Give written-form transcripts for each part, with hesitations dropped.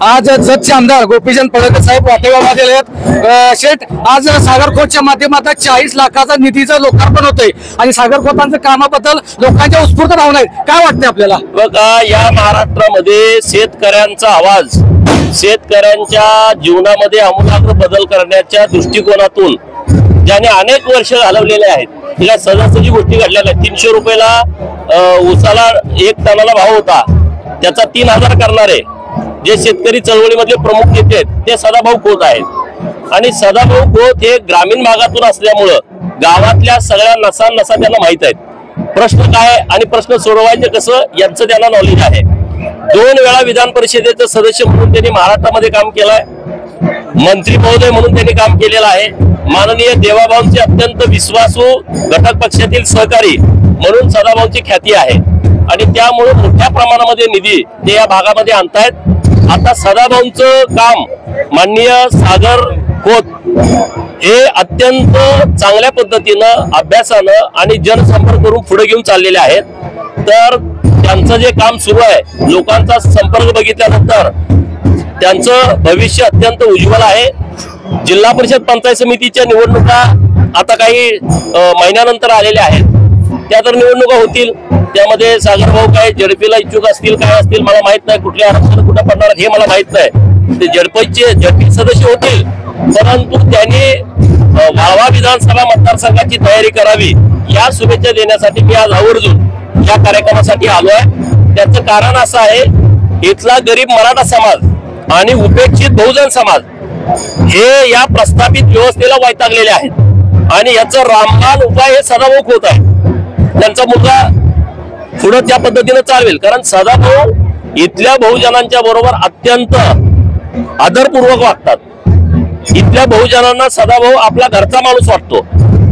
आज जतचे आमदार गोपीचंद पडळकर साहेब वाटेगावमध्ये आहेत। शेठ, आज सागर खोतच्या माध्यमातून 40 लाखाचा निधीचं लोकार्पण होतंय आणि सागर खोतांच्या कामाबद्दल लोकांच्या उत्स्फूर्त भावना आहेत, काय वाटतंय आपल्याला? बघा, या महाराष्ट्रामध्ये शेतकऱ्यांचा आवाज, शेतकऱ्यांच्या जीवनामध्ये आमूलाग्र बदल करण्याच्या दृष्टिकोनातून ज्याने अनेक वर्ष घालवलेले आहेत, तिला सहजासहजी गोष्टी घडलेल्या आहेत। 300 रुपयाला ऊसाला 1 टनाला भाव होता, त्याचा 3000 करणारे जे शेतकरी चळवळीमधले प्रमुख नेते आहेत ते सदाभाऊ खोत आहेत। आणि सदाभाऊ खोत हे ग्रामीण भागातून असल्यामुळं गावातल्या सगळ्या नसा त्यांना माहित आहेत। प्रश्न काय आणि प्रश्न सोडवायचे कसं यांचं त्यांना नॉलेज आहे। 2 वेळा विधान परिषदेचं सदस्य म्हणून त्यांनी महाराष्ट्रामध्ये काम केलंय, मंत्री महोदय म्हणून त्यांनी काम केलेलं आहे। माननीय देवाभाऊंचे अत्यंत विश्वासू घटक पक्षातील सहकारी म्हणून सदाभाऊंची ख्याती आहे आणि त्यामुळे मोठ्या प्रमाणामध्ये निधी ते या भागामध्ये आणतायत। आता सदाभाऊंचं काम माननीय सागर खोत हे अत्यंत चांगल्या पद्धतीनं अभ्यासानं आणि जनसंपर्क करून पुढे घेऊन चाललेले आहेत। तर त्यांचं जे काम सुरू आहे, लोकांचा संपर्क बघितल्यानंतर त्यांचं भविष्य अत्यंत उज्ज्वल आहे। जिल्हा परिषद पंचायत समितीच्या निवडणुका आता काही महिन्यानंतर आलेल्या आहेत, त्या तर निवडणुका होतील, त्यामध्ये सागरभाऊ काय जडपीला इच्छुक असतील, काय असतील मला माहित नाही, कुठल्या आरक्षण कुठं पडणार हे मला माहित नाही। ते जडपी सदस्य होतील, परंतु त्यांनी वाळवा विधानसभा मतदारसंघाची तयारी करावी या शुभेच्छा देण्यासाठी मी आज आवर्जून या कार्यक्रमासाठी आलोय। त्याचं कारण असं आहे, इथला गरीब मराठा समाज आणि उपेक्षित बहुजन समाज हे या प्रस्थापित व्यवस्थेला वैतागलेले आहेत आणि याचं रामबाण उपाय हे सदाभाऊ खोत आहे। त्यांचा मुलगा पुढे त्या पद्धतीने चालवेल, कारण सदाभाऊ इथल्या बहुजनांच्या बरोबर अत्यंत आदरपूर्वक वागतात। इथल्या बहुजनांना सदाभाऊ आपला घरचा माणूस वाटतो,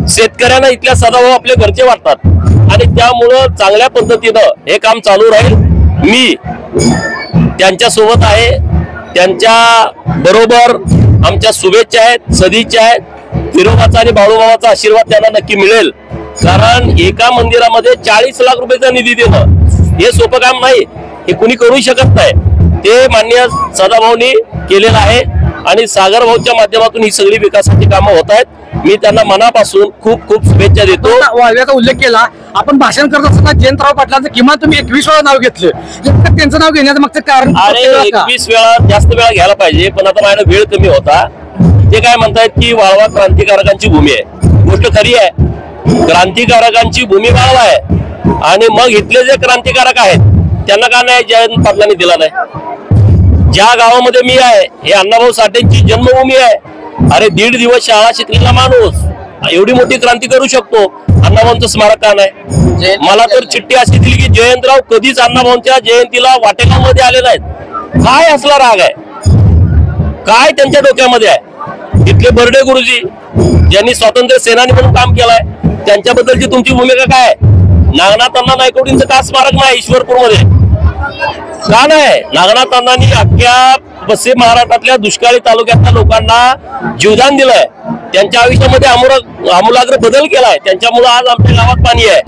शेतकऱ्यांना इथल्या सदाभाऊ आपले घरचे वाटतात आणि त्यामुळं चांगल्या पद्धतीनं हे काम चालू राहील। मी त्यांच्या सोबत आहे, त्यांच्या बरोबर आमच्या शुभेच्छा आहेत, सदिच्छा आहेत। फिरोबाचा आणि बाळूमामाचा आशीर्वाद त्यांना नक्की मिळेल, कारण एका मंदिरामध्ये 40 लाख रुपयाचा निधी देणं हे सोपं काम नाही, हे कुणी करू शकत नाही। ते माननीय सदाभाऊंनी केलेलं आहे आणि सागरभाऊच्या माध्यमातून ही सगळी विकासाची कामं होत आहेत। मी त्यांना मनापासून खूप खूप शुभेच्छा देतो। वाळव्याचा उल्लेख केला, आपण भाषण करत असताना जयंतराव पाटलांचं किमान तुम्ही 21 वेळा नाव घेतलं, त्यांचं नाव घेण्याचं मागचं कारण? अरे 21 वेळा जास्त वेळा घ्यायला पाहिजे, पण आता माझ्या वेळ कमी होता। ते काय म्हणतायत की वाळवा क्रांतिकारकांची भूमी आहे, गोष्ट खरी आहे, क्रांतिकारकांची भूमी वाळवा आहे आणि मग इथले जे क्रांतिकारक आहेत त्यांना का नाही जयंत पाटलांनी दिला नाही? ज्या गावामध्ये मी आहे हे अण्णाभाऊ साठेंची जन्मभूमी आहे। अरे 1.5 दिवस शाळा शिकलेला माणूस एवढी मोठी क्रांती करू शकतो, अण्णाभाऊंचं स्मारक का नाही? मला तर चिठ्ठी अशी दिली की जयंतराव कधीच अण्णाभाऊंच्या जयंतीला वाटेगाव मध्ये आले नाहीत। काय असला राग आहे, काय त्यांच्या डोक्यामध्ये आहे? इथले बर्डे गुरुजी ज्यांनी स्वातंत्र्य सेनानी म्हणून काम केलंय, त्यांच्याबद्दलची तुमची भूमिका काय? नागनाथ अण्णा नायकवडींचं का स्मारक नाही ईश्वरपूर मध्ये? का नाही? नागनाथ अण्णांनी अख्ख्या पश्चिम महाराष्ट्रातल्या दुष्काळी तालुक्यातल्या लोकांना जीवदान दिलंय, त्यांच्या आयुष्यामध्ये आमूलाग्र बदल केलाय, त्यांच्यामुळे आज आमच्या गावात पाणी आहे।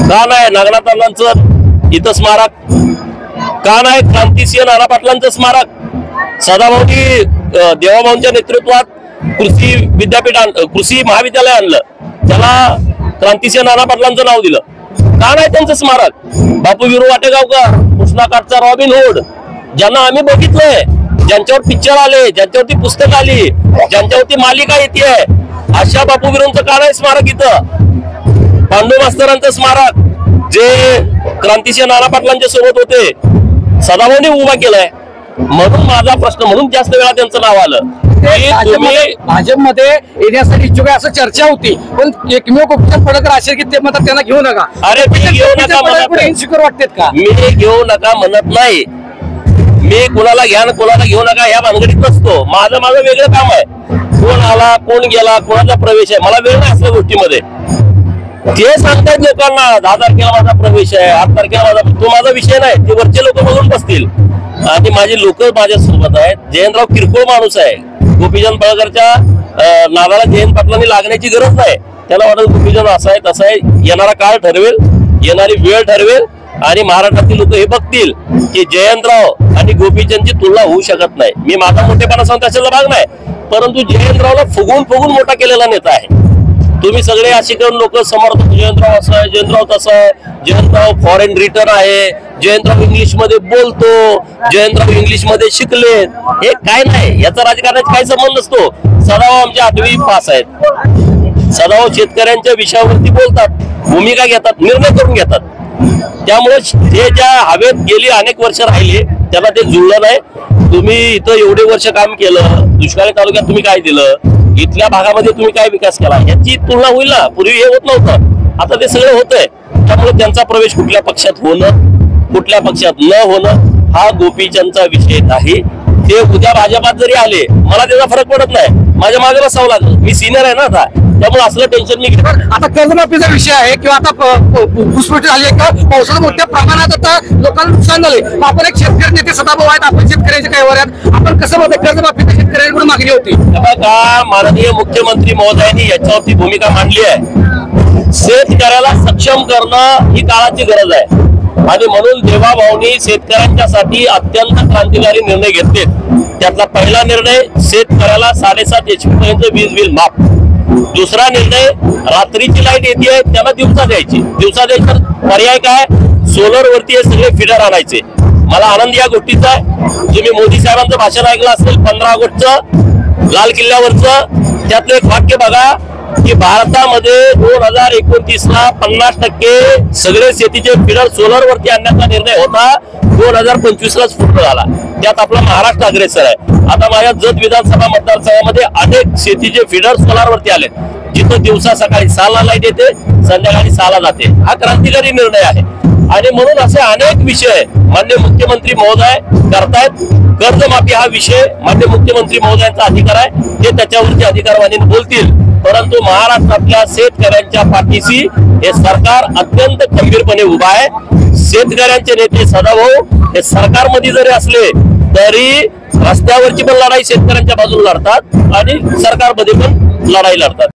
का नाही नागनाथ अण्णांचं इथं स्मारक? का नाही क्रांतिसिंह नाना पाटलांचं स्मारक? सदाभाऊंनी देवाभाऊंच्या नेतृत्वात कृषी विद्यापीठ कृषी महाविद्यालय आणलं, त्याला क्रांतिसिंह नाना पाटलांचं नाव दिलं। का नाही त्यांचं स्मारक? बापू विरू वाटेगावकर, कृष्णाकाठचा रॉबिन हुड, ज्यांना आम्ही बघितलंय, ज्यांच्यावर पिक्चर आले, ज्यांच्यावरती पुस्तक आली, ज्यांच्यावरती मालिका येते, अशा बापू विरूंचं का नाही स्मारक इथं? पांडू मास्तरांचं स्मारक जे क्रांतिसिंह नाना पाटलांच्या सोबत होते, सदाभाऊंनी उभा केलाय। म्हणून माझा प्रश्न, म्हणून जास्त वेळा त्यांचं नाव आलं। भाजपमध्ये येण्यासाठी इच्छुक आहे असं चर्चा होती, पण एकमेव गोपीचंद पडळकर असे की ते म्हणतात त्यांना घेऊ नका। अरे मी घेऊ नका इन्सिक्युअर वाटतात का? मी घेऊ नका म्हणत नाही, मी कुणाला घ्या कोणाला घेऊ नका या भानगडीत नसतो। माझं वेगळं काम आहे, कोण आला कोण गेला कोणाचा प्रवेश आहे मला वेळ नाही असल्या गोष्टीमध्ये। ते सांगतायत लोकांना 10 तारखेला माझा प्रवेश आहे, 8 तारखेला माझा, तो माझा विषय नाही, ते वरचे लोक बघून बसतील आणि माझे लोक माझ्या सोबत आहेत। जयंतराव किरकोळ माणूस आहे, गोपीचंद पडळकरच्या नादाला जयंत पाटलांनी लागण्याची गरज नाही। त्याला वाटत गोपीचंद असा आहे तसा आहे, येणारा काळ ठरवेल, येणारी वेळ ठरवेल आणि महाराष्ट्रातील लोक हे बघतील की जयंतराव आणि गोपीचंदची तुलना होऊ शकत नाही. मी माझा मोठेपणा सांगतो त्याच्याला भाग नाही, परंतु जयंतरावला फुगून फुगून मोठा केलेला नेता आहे. तुम्ही सगळे अशी करून लोक समर्थक जयंतराव असं आहे, जयंतराव तसं आहे, जयंतराव फॉरेन रिटर्न आहे, जयंतराव इंग्लिश मध्ये बोलतो, जयंतराव इंग्लिश मध्ये शिकले. हे काय नाही, याचा राजकारणाचा काही संबंध नसतो. सदाभाऊ आमचे 8वी पास आहेत. सदाभाऊ शेतकऱ्यांच्या विषयावरती बोलतात, भूमिका घेतात, निर्णय करून घेतात. त्यामुळे हे ज्या हवेत गेली अनेक वर्ष राहिले त्याला ते जुळलं नाही. तुम्ही इथं एवढे वर्ष काम केलं, दुष्काळी तालुक्यात तुम्ही काय दिलं, इथल्या भागामध्ये तुम्ही काय विकास केला, याची तुलना होईल ना. पूर्वी हे होत नव्हतं, आता ते सगळं होतंय. त्यामुळे त्यांचा प्रवेश कुठल्या पक्षात होणं, कुठल्या पक्षात न होणं हा गोपीचंदचा विषय नाही. ते उद्या भाजपात जरी आले मला त्याचा फरक पडत नाही, माझ्या मागे बसावं लागलं, मी सिनियर आहे ना आता, त्यामुळे असलं टेन्शन मी घेत. आता कर्जमाफीचा विषय आहे किंवा आता घुसपेटी झाली आहे का, पावसानं मोठ्या प्रमाणात आता लोकांना नुकसान झालंय. आपण एक शेतकरी नेते सदाभाऊ आहेत, आपण शेतकऱ्यांच्या काही वर आहेत, आपण कसं बघतो कर्जमाफी शेतकऱ्यांकडून मागणी होती का? माननीय मुख्यमंत्री महोदयांनी याच्यावरती भूमिका मांडली आहे. शेतकऱ्याला सक्षम करणं ही काळाची गरज आहे आणि म्हणून देवाभाऊनी शेतकऱ्यांच्यासाठी अत्यंत क्रांतिकारी निर्णय घेतले. त्यातला पहिला निर्णय शेतकऱ्याला 7.5 HP पर्यंत वीज बिल माफ. दुसरा निर्णय रात्रीची लाईट येते त्याला दिवसा द्यायची. दिवसा द्यायचा पर्याय काय? सोलर वरती हे सगळे फिडर आणायचे. मला आनंद या गोष्टीचा आहे. तुम्ही मोदी साहेबांचं भाषण ऐकलं असेल 15 ऑगस्टचं लाल किल्ल्यावरचं, त्यातलं एक वाक्य बघा की भारतामध्ये 2029ला 50% सगळे शेतीचे फिडर सोलर वरती आणण्याचा निर्णय होता. 2025लाच पूर्ण झाला. त्यात आपला महाराष्ट्र अग्रेसर आहे. आता माझ्या जत विधानसभा मतदारसंघामध्ये अनेक शेतीचे फिडर सोलार वरती आले, जिथं दिवसा सकाळी 6ला लाईट येते, संध्याकाळी 6ला जाते. हा क्रांतिकारी निर्णय आहे आणि म्हणून असे अनेक विषय माननीय मुख्यमंत्री महोदय करतायत. कर्जमाफी हा विषय माननीय मुख्यमंत्री महोदयांचा अधिकार आहे, ते त्याच्यावरती अधिकारवाणी बोलतील. परंतु महाराष्ट्रातल्या शेतकऱ्यांच्या पाठीशी हे सरकार अत्यंत खंबीरपणे उभा आहे. शेतकऱ्यांचे नेते सदाभाऊ हे सरकारमध्ये जरी असले तरी रस्त्यावरची पण लढाई शेतकऱ्यांच्या बाजूला लढतात आणि सरकारमध्ये पण लढाई लढतात.